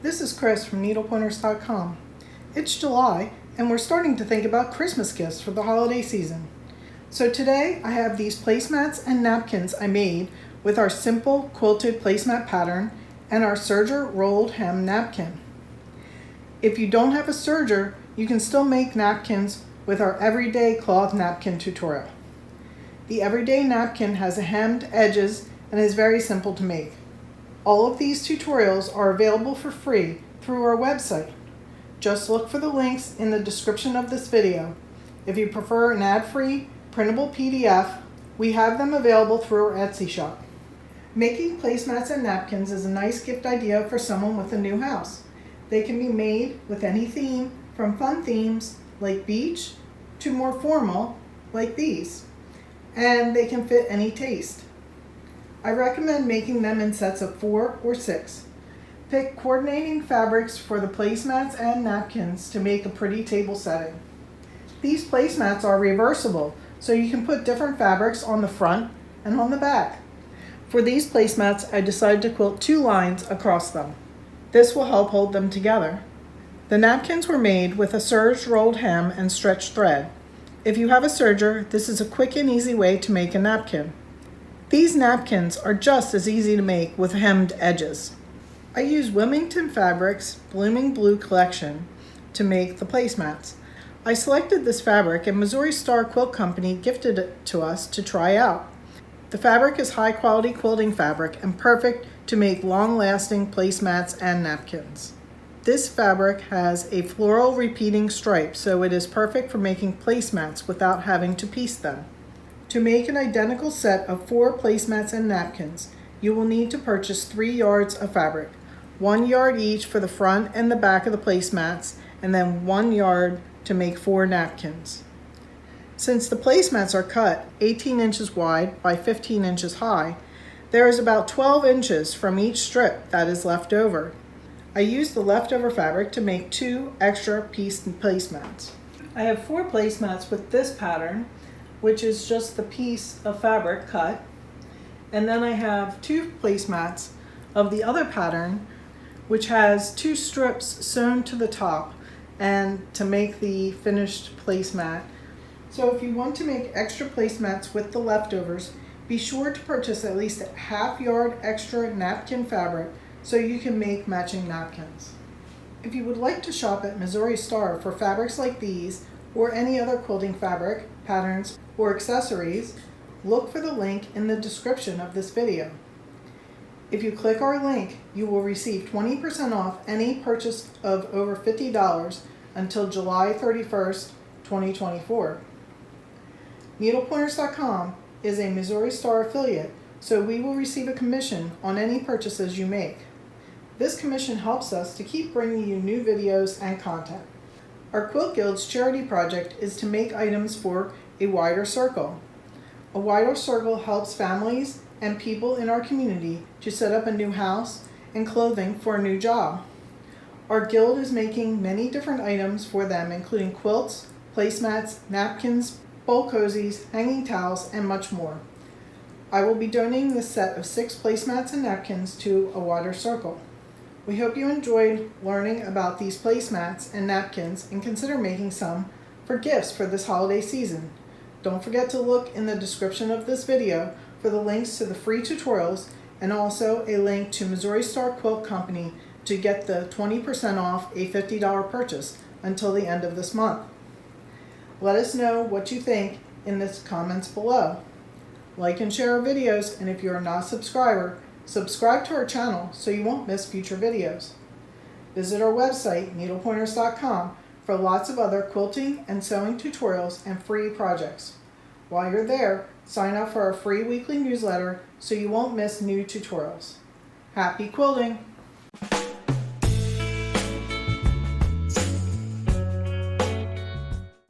This is Chris from needlepointers.com. It's July and we're starting to think about Christmas gifts for the holiday season. So today I have these placemats and napkins I made with our simple quilted placemat pattern and our Serger rolled hem napkin. If you don't have a Serger, you can still make napkins with our everyday cloth napkin tutorial. The everyday napkin has hemmed edges and is very simple to make. All of these tutorials are available for free through our website. Just look for the links in the description of this video. If you prefer an ad-free printable PDF, we have them available through our Etsy shop. Making placemats and napkins is a nice gift idea for someone with a new house. They can be made with any theme, from fun themes like beach to more formal like these, and they can fit any taste. I recommend making them in sets of 4 or 6. Pick coordinating fabrics for the placemats and napkins to make a pretty table setting. These placemats are reversible, so you can put different fabrics on the front and on the back. For these placemats, I decided to quilt 2 lines across them. This will help hold them together. The napkins were made with a serge rolled hem and stretched thread. If you have a serger, this is a quick and easy way to make a napkin. These napkins are just as easy to make with hemmed edges. I use Wilmington Fabrics Blooming Blue collection to make the placemats. I selected this fabric and Missouri Star Quilt Company gifted it to us to try out. The fabric is high quality quilting fabric and perfect to make long-lasting placemats and napkins. This fabric has a floral repeating stripe, so it is perfect for making placemats without having to piece them. To make an identical set of 4 placemats and napkins, you will need to purchase 3 yards of fabric, 1 yard each for the front and the back of the placemats, and then 1 yard to make 4 napkins. Since the placemats are cut 18 inches wide by 15 inches high, there is about 12 inches from each strip that is left over. I used the leftover fabric to make 2 extra piece placemats. I have 4 placemats with this pattern, which is just the piece of fabric cut. And then I have 2 placemats of the other pattern, which has 2 strips sewn to the top and to make the finished placemat. So if you want to make extra placemats with the leftovers, be sure to purchase at least a ½ yard extra napkin fabric so you can make matching napkins. If you would like to shop at Missouri Star for fabrics like these or any other quilting fabric, patterns, or accessories, look for the link in the description of this video. If you click our link, you will receive 20% off any purchase of over $50 until July 31st, 2024. Needlepointers.com is a Missouri Star affiliate, so we will receive a commission on any purchases you make. This commission helps us to keep bringing you new videos and content. Our Quilt Guild's charity project is to make items for a wider circle. A wider circle helps families and people in our community to set up a new house and clothing for a new job. Our guild is making many different items for them, including quilts, placemats, napkins, bowl cozies, hanging towels, and much more. I will be donating this set of 6 placemats and napkins to a wider circle. We hope you enjoyed learning about these placemats and napkins and consider making some for gifts for this holiday season. Don't forget to look in the description of this video for the links to the free tutorials and also a link to Missouri Star Quilt Company to get the 20% off a $50 purchase until the end of this month. Let us know what you think in the comments below. Like and share our videos, and if you are not a subscriber, subscribe to our channel so you won't miss future videos. Visit our website, needlepointers.com, for lots of other quilting and sewing tutorials and free projects. While you're there, sign up for our free weekly newsletter so you won't miss new tutorials. Happy quilting!